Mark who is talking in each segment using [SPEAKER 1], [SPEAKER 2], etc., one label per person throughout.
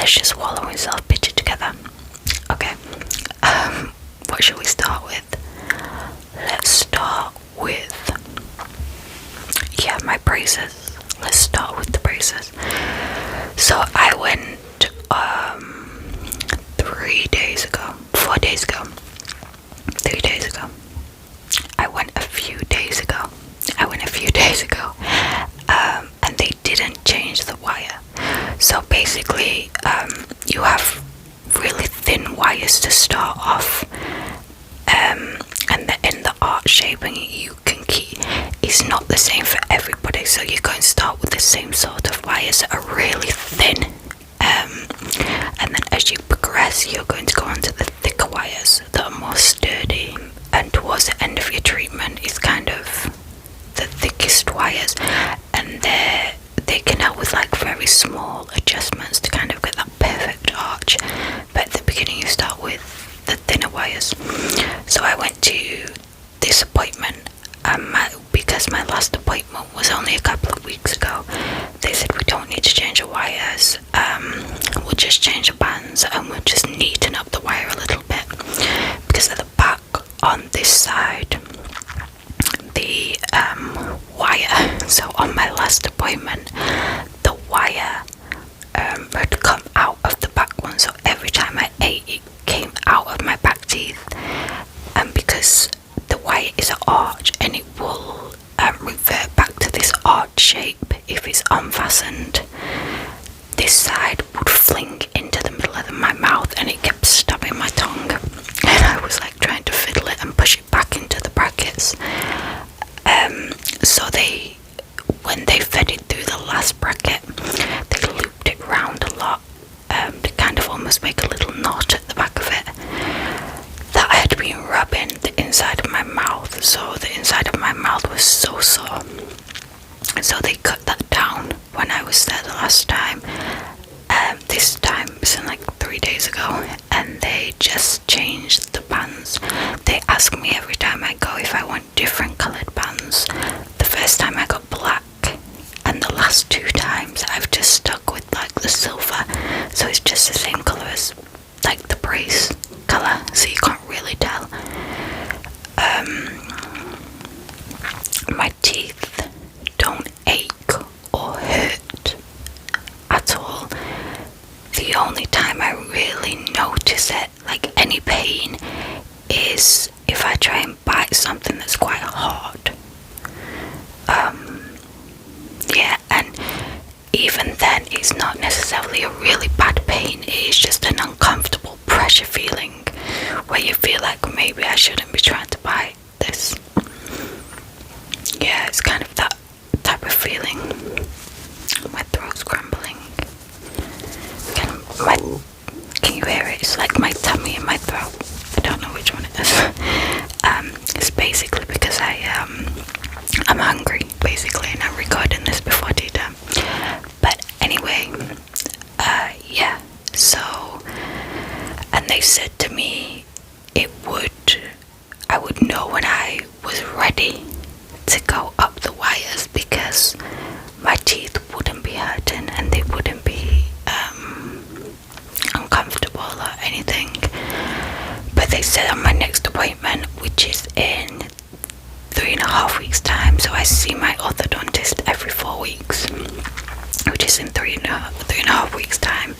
[SPEAKER 1] let's just wallow in self-pity together. Okay, what should we start with? Let's start with, my braces. Let's start with the braces. So I went 3 days ago, 4 days ago, 3 days ago. I went a few days ago, and they didn't change the wire. So basically, you have really thin wires to start off, and in the arch shaping you can keep is not the same for everybody. So you're going to start with the same sort of wires that are really thin, and then as you progress, you're going to go on to the thicker wires that are more sturdy. And towards the end of your treatment is kind of the thickest wires, and they can help with like very small adjustments to kind of get that perfect arch. But at the beginning you start with the thinner wires. So I went to this appointment, because my last appointment was only a couple of weeks ago. They said we don't need to change the wires, we'll just change the bands and we'll just neaten up the wire a little bit, because at the back on this side, the wire, so on my last appointment, the wire had come out of the back one, so every time I ate it came out of my back teeth. And because the wire is an arch and it will revert back to this arch shape if it's unfastened, this side would fling into the middle of my mouth and it kept stabbing my tongue, and I was like trying to fiddle it and push it back into the brackets. So when they fed it through the last bracket, they looped it round a lot, to kind of almost make a little knot at the back of it. That had been rubbing the inside of my mouth, so the inside of my mouth was so sore. So they cut that down when I was there the last time. This time it was like 3 days ago, and they just changed the bands. They ask me every time I go if I want different coloured bands. The first time I got black, and the last 2 times I've just stuck with like the silver, so it's just the same colour as like the brace colour, so you can't really tell. My teeth don't ache or hurt at all. The only time I really notice it, like any pain, is if I try and bite something that's quite hard. And even then it's not necessarily a really bad pain, it is just an uncomfortable pressure feeling where you feel like maybe I shouldn't be trying to bite this. Yeah, it's kind of that type of feeling. My throat's crumbling. Can you hear it? It's like my tummy and my throat. I don't know which one it is. It's basically because I'm hungry, basically, and I'm recording this before tea time. But anyway, so, and they said to me I would know when I was ready to go up the wires, because my teeth wouldn't be hurting and they wouldn't be uncomfortable or anything. But they said on my next appointment, which is in 3.5 weeks time, so I see my orthodontist every 4 weeks, which is in 3.5 weeks time,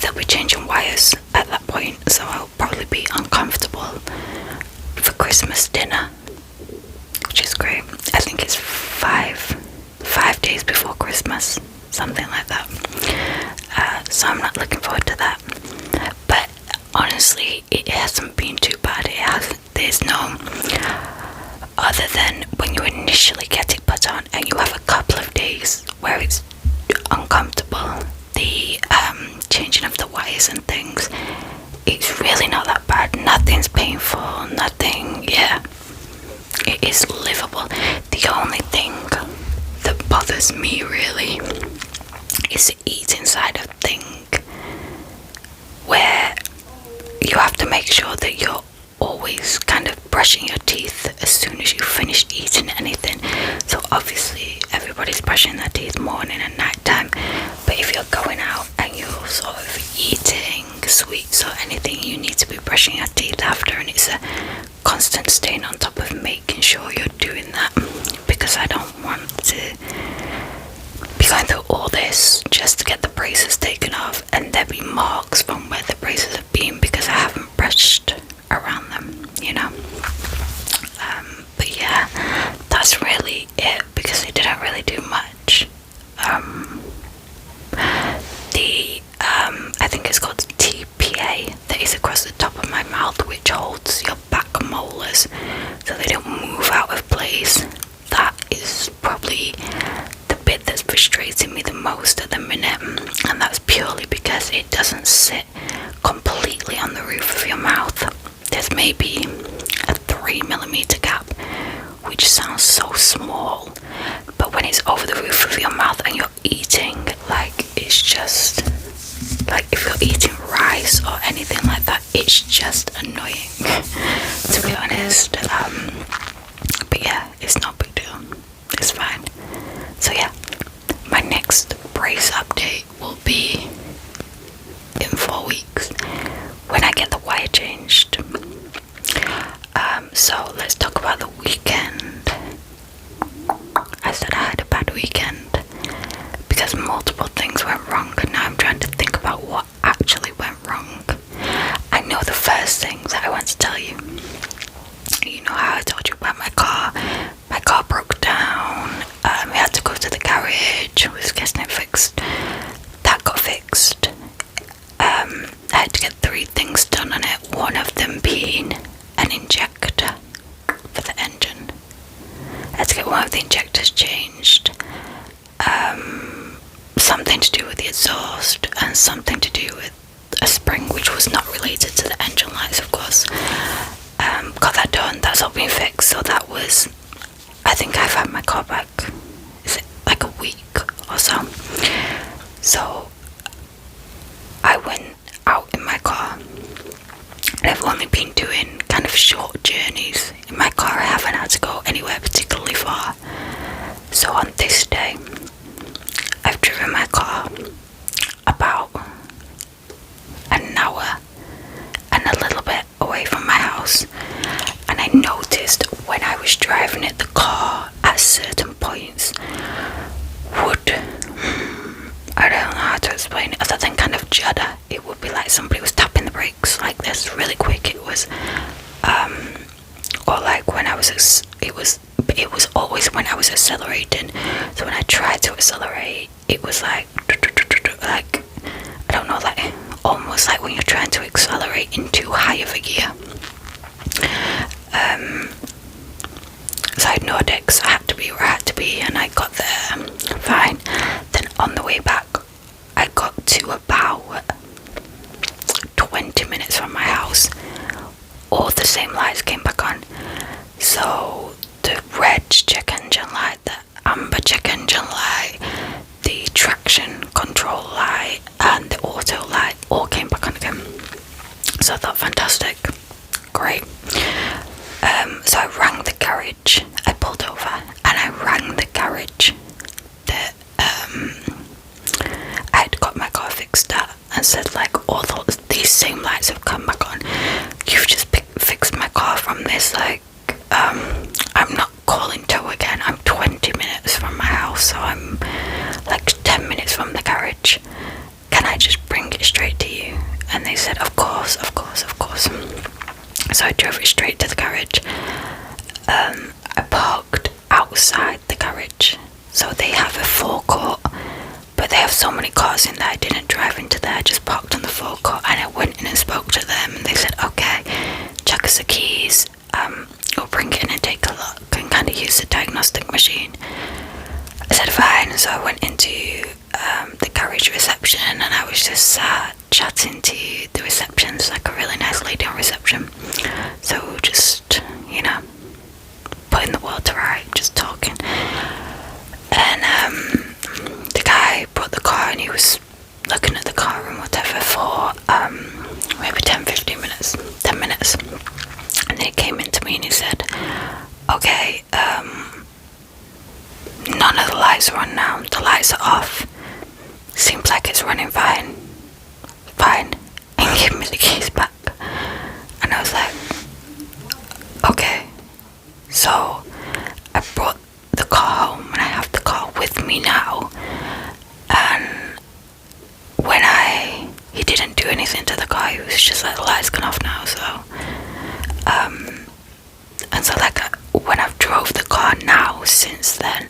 [SPEAKER 1] they'll be changing wires at that point, so I'll probably be uncomfortable for Christmas dinner, which is great. I think it's five days before Christmas, something like that. So I'm not looking forward to that. But honestly, it hasn't been too bad. There's no, other than when you initially get it put on and you have a couple of days where it's uncomfortable, the changing of the wires and things, it's really not that bad. Nothing's painful, nothing, it is livable. The only thing that bothers me really is the eating side of thing, where you have to make sure that you're always kind of brushing your teeth as soon as you finished eating anything. So obviously everybody's brushing their teeth morning and night time, but if you're going out and you're sort of brushing your teeth after, and it's a constant stain on top of making sure you're doing that, because I don't want to be going through all this just to get the braces taken off and there be marks from where the braces have been because I haven't brushed around them, you know. But yeah, that's really it, because they didn't really do much. I think it's called TPA, that is across the top of my mouth, which holds your back molars so they don't move out of place. That is probably the bit that's frustrating me the most at the minute, and that's purely because it doesn't sit completely on the roof of your mouth. There's maybe a 3mm gap, which sounds so small, but when it's over the roof of your mouth and you're eating, like, it's just like if you're eating rice or anything like that, it's just annoying, to be honest. But yeah, it's no big deal, it's fine. So yeah, my next brace update will be in 4 weeks when I get the wire changed. So let's talk about the weekend. I said I had a bad weekend because multiple things went wrong, and now I'm trying to think about what actually went wrong. I know the first thing that I want to tell you. You know how I told you about my car? My car broke down. We had to go to the garage. I was getting it fixed. That got fixed. I had to get 3 things done on it. One of them being an injector for the engine. I had to get one of the injectors changed. Something to do with the exhaust and something to do with a spring, which was not related to the engine lights, of course. Got that done. That's all been fixed. So that was, I think I've had my car back, is it like a week or so? So I went out in my car, and I've only been doing kind of short journeys in my car. I haven't had to go anywhere particularly far. So on this day, I've driven my car about an hour and a little bit away from my house, and I noticed when I was driving it, the car at certain points would, I don't know how to explain it other than kind of judder. It would be like somebody was tapping the brakes like this really quick. It was or like when I was it was always when I was accelerating. So when I tried to accelerate, it was like I don't know, like almost like when you're trying to accelerate into high of a gear. So I ignored it because I had to be where I had to be, and I got there fine. Then on the way back, I got to about 20 minutes from my house. All the same lights came back on. So the red check engine light, the amber check engine light, the traction control light, and the auto light all came back on again. So I thought, fantastic, great. So I rang the garage. I pulled over and I rang the garage that I had got my car fixed at, and said, like, all these same lights have come back on. You've just fixed my car from this, like, I'm not calling tow again. I'm 20 minutes from my house, so I'm like 10 minutes from the garage. Can I just bring it straight to you? And they said, of course. So I drove it straight to the garage. I parked outside the garage. So they have a forecourt, but they have so many cars in there. I didn't drive into there, I just parked on the forecourt, and I went in and spoke to them, and they said, okay, chuck us the keys, we'll bring it in and take a look and kind of use the diagnostic machine. I said fine. So I went into the garage reception, and I was just sat chatting to the reception. It's like a really nice lady on reception, so just, you know, putting the world to right, just talking. And the guy brought the car, and he was looking at the car and whatever for maybe 10 minutes. And then he came into me and he said, okay, none of the lights are on now, the lights are off, seems like it's running fine, and give me the keys back. So I brought the car home, and I have the car with me now. And when he didn't do anything to the car, he was just like, the light's gone off now. So and so like when I've drove the car now since then,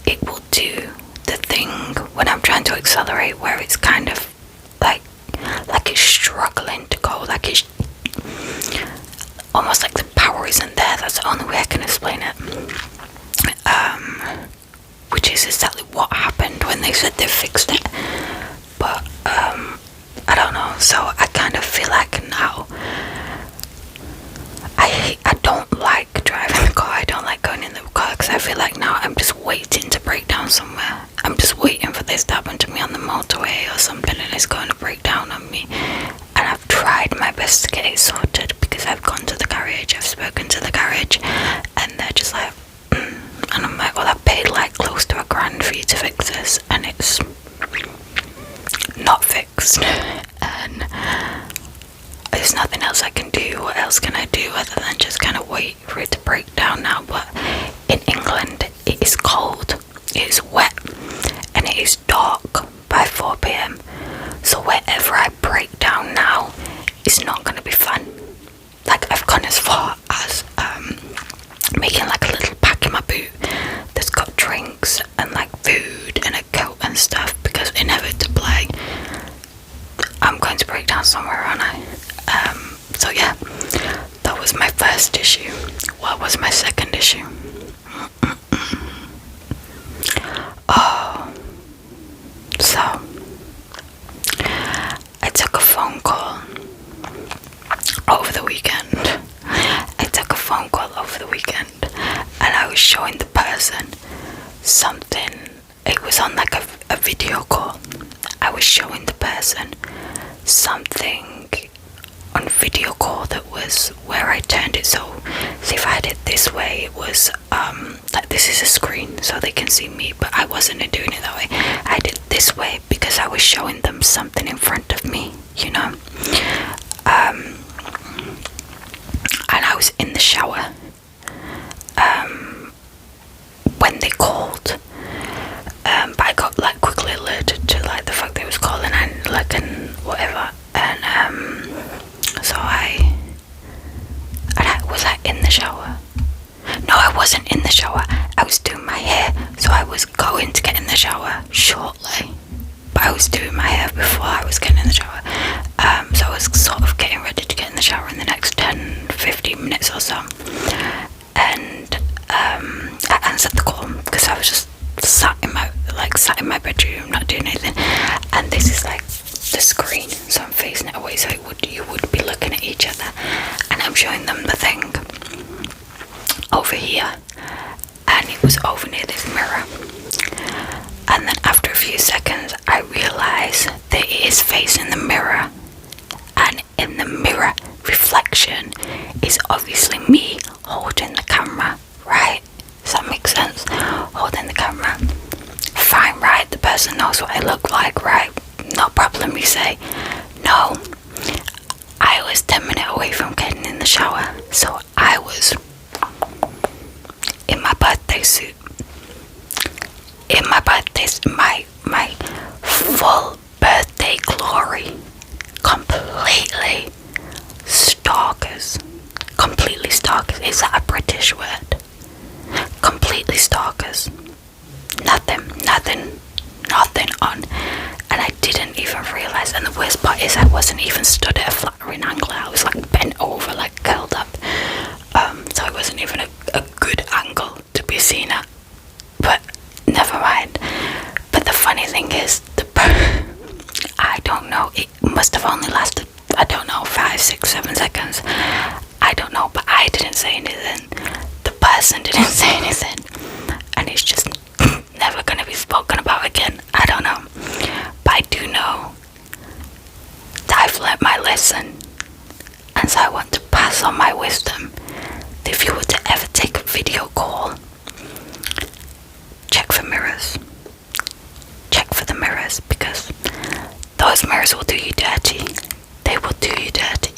[SPEAKER 1] it will do the thing when I'm trying to accelerate where it's kind of like it's struggling to go, like it's almost like the power isn't there. That's the only way I can explain it. Which is exactly what happened when they said they fixed it. But I don't know, so I kind of feel like now I don't like driving the car. I don't like going in the car because I feel like now I'm just waiting to break down somewhere. I'm just waiting for this to happen to me on the motorway or something, and it's going to break down on me. And I've tried my best to get it sorted because I've gone to the garage, I've spoken to the garage, and they're just like, and I'm like, well, I paid like close to $1,000 for you to fix this, and it's not fixed. And there's nothing else I can do. What else can I do other than just kind of wait for it to break down now? But in England, it is cold, it is wet, and it is dark by 4 p.m. So wherever I break down now, it's not going to be fun. Like, I've gone as far as making like a little pack in my boot that's got drinks and like food and a coat and stuff, because inevitably I'm going to break down somewhere, aren't I? So yeah, that was my first issue. What was my second issue? Oh, so I took a phone call over the weekend. And I was showing the person something. It was on like a video call. I was showing the person something on video call that was where I turned it. So see, if I had it this way, it was like this is a screen so they can see me, but I wasn't doing it that way. I did it this way because I was showing them something in front of me, you know. And I was in the shower when they called, but I got like quickly alerted to like the fact they was calling and like and whatever, and so I was I in the shower? No, I wasn't in the shower. I was doing my hair, so I was going to get in the shower shortly, but I was doing my hair before I was getting in the shower. So I was sort of getting ready to get in the shower in the next 10-15 minutes or so, and I answered the call because I was just sat in my bedroom not doing anything, and this is like the screen, so I'm facing it away so you would be looking at each other, and I'm showing them the thing over here, and it was over near this mirror. And then after a few seconds I realised that it is facing the mirror, and in the mirror reflection is obviously me holding the camera, right? Does that make sense? Holding the camera. Fine, right? The person knows what I look like, right? No problem, you say. No. I was 10 minutes away from getting in the shower, so I was in my birthday suit. In my birthday suit, my full birthday glory. Completely stalkers. Completely stalkers. Is that a British word? Completely stalkers. Nothing on. And I didn't even realise, and the worst part is I wasn't even stood at a flattering angle. I was like bent over, like curled up. So it wasn't even a good angle to be seen at. But never mind. But the funny thing is, I don't know, it must have only lasted, I don't know, 5, 6, 7 seconds. I don't know, but I didn't say anything. The person didn't say anything. And it's just never going to be spoken about again. I don't know. But I do know that I've learnt my lesson. And so I want to pass on my wisdom. If you were to ever take a video call, check for mirrors. Check for the mirrors, because those mirrors will do you dirty. They will do you dirty.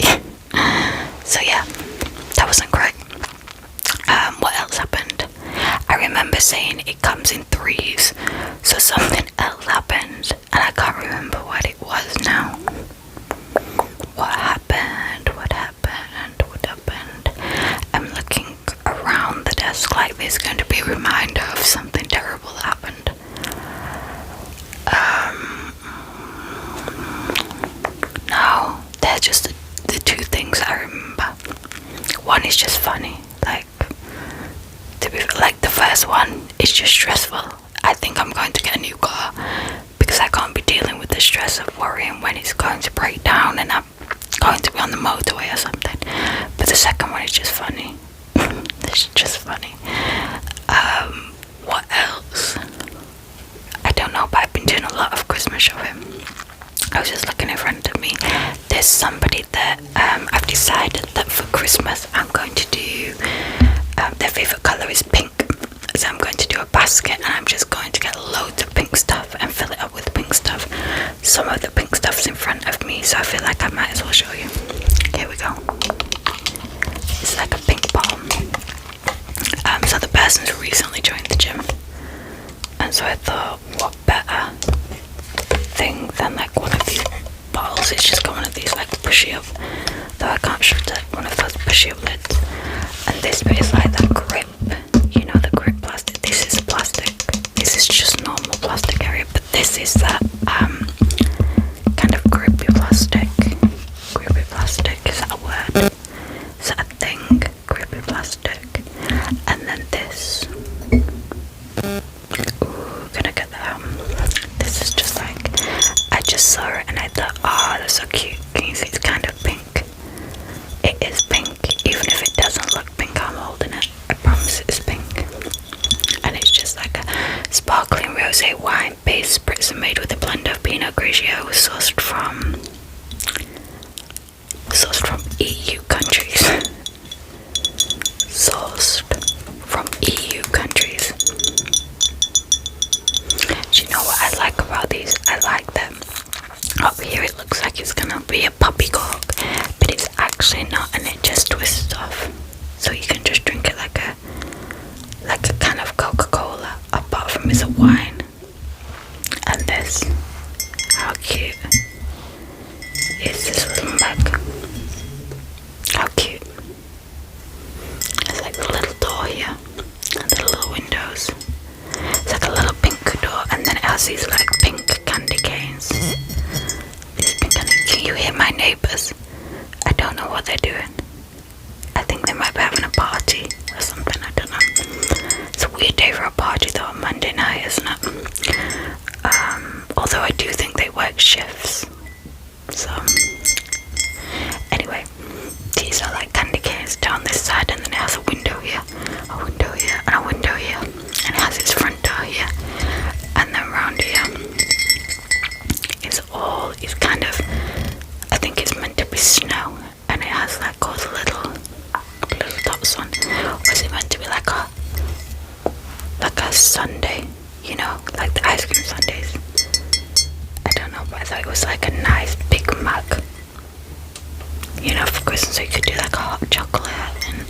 [SPEAKER 1] So yeah, that wasn't great. What else remember saying it comes in threes, so something else happened, and I can't remember what it was now. What happened? What happened? What happened? I'm looking around the desk like there's going to be a reminder of something terrible that happened. No, they're just the two things I remember. One is just funny, like the first one is just stressful. I think I'm going to get a new car because I can't be dealing with the stress of worrying when it's going to break down and I'm going to be on the motorway or something. But the second one is just funny. It's just funny. What else? I don't know, but I've been doing a lot of Christmas shopping. I was just looking in front of me. There's somebody that I've decided that for Christmas I'm going to do, their favourite colour is pink. So I'm going to do a basket and I'm just going to get loads of pink stuff and fill it up with pink stuff. Some of the pink stuff's in front of me, so I feel like I might as well show you. Here we go. It's like a pink bottle. So the person's recently joined the gym, and so I thought, what better thing than like one of these bottles? It's just got one of these like pushy up, though I can't shut it, one of those pushy up lids. And this bit is like that grip, you know, the grip plastic. This is plastic. This is just normal plastic area, but this is that kind of grippy plastic. Grippy plastic, is that a word? Is that a thing? Grippy plastic. And then this. Ooh, gonna get that. This is just like, I just saw it and I thought, oh, that's so cute. Can you see it's kind of pink? It is pink, even if it doesn't look pink. I'm holding it. I promise it's pink. And it's just like a sparkling rosé wine base spritzer made with a blend of Pinot Grigio sourced from EU countries. Sourced from EU countries. Do you know what I like about these? I like them. Up here it looks like it's gonna be a puppy cork, but it's actually not, and it just twists off. So you can just drink it like a kind of Coca-Cola, apart from it's a wine. And this, how cute is this little mug? How cute. It's like the little door here, and the little windows. It's like a little pink door, and then it has these like pink candy canes. These pink candy. Can you hear my neighbours? I don't know what they're doing. I think they might be having a party or something, I don't know. It's a weird day for a party though, on Monday night, isn't it? Although I do think they work shifts. So, anyway, these are like candy canes down this side, and then it has a window here, and a window here, and it has its front door here, and then round here, it's kind of, I think it's meant to be snow, and it has like all the little dots on. Or is it meant to be like a sundae, you know, like the ice cream sundaes? I don't know, but I thought it was like a nice big mug, you know, for Christmas, so you could do like a hot chocolate, and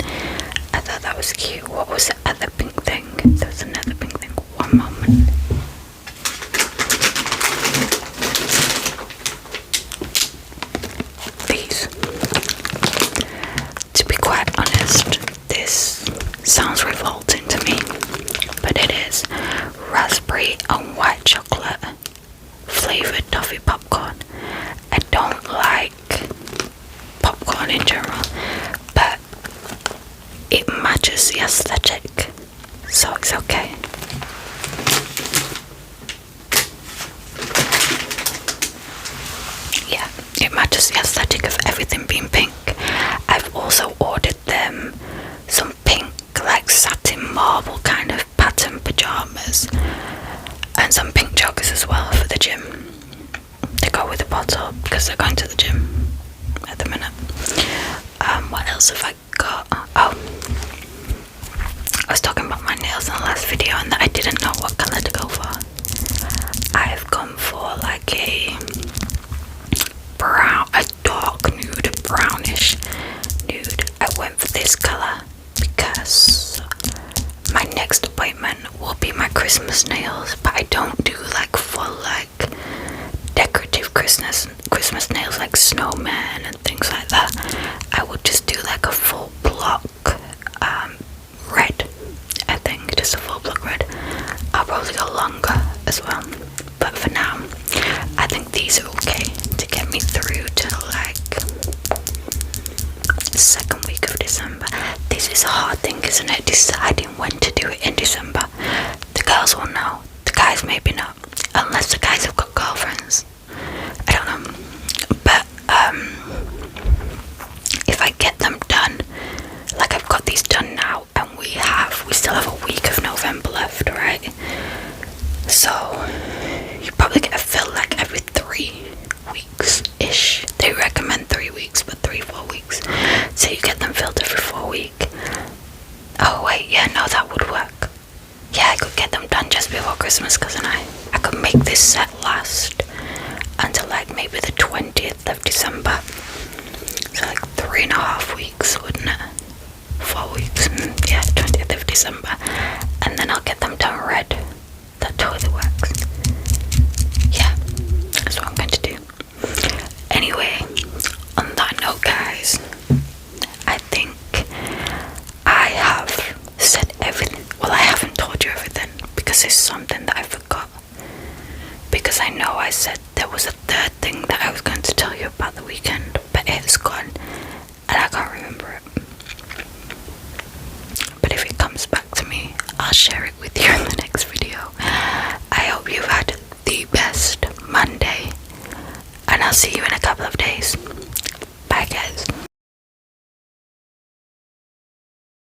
[SPEAKER 1] I thought that was cute. What was the other pink thing? There was another pink thing. One moment. These. To be quite honest, this sounds revolting to me, but it is raspberry and white chocolate flavoured toffee popcorn. I don't like popcorn in general, but it matches the aesthetic, so it's okay. Yeah, it matches the aesthetic of everything being pink. I've also ordered them some pink, like satin marble kind of pattern pyjamas, and some pink joggers as well for the gym. They go with the bottle because they're going to the gym at the minute. What else have I got? Oh, I was talking about my nails in the last video and that I didn't know what colour to go for. I've gone for like a dark nude, brownish nude. I went for this colour because my next appointment Christmas nails, but I don't do like full like decorative Christmas nails like snowman and things like that. I would just do like a full block red. I think just a full block red. I'll probably go longer as well, but for now I think these are okay to get me through to like the second week of December. This is a hard thing, isn't it? Deciding when to do it in December. The girls will know, the guys maybe not, unless the guys have got girlfriends. I don't know, but if I get them done, like I've got these done now, and we still have a week of November left, right? So you probably get a fill like every 3 weeks ish. They recommend 3 weeks, but 3-4 weeks. So you get them filled every 4 weeks. Oh wait, yeah, no, that would work. Yeah, I could get them done just before Christmas, couldn't I? I could make this set last until like maybe the 20th of December. So like 3.5 weeks, wouldn't it? 4 weeks, yeah, 20th of December. And then I'll get them done red. That totally works. Yeah, that's what I'm going to do. Anyway, on that note, guys, I think I have said everything. Well, I haven't told you everything because it's something that I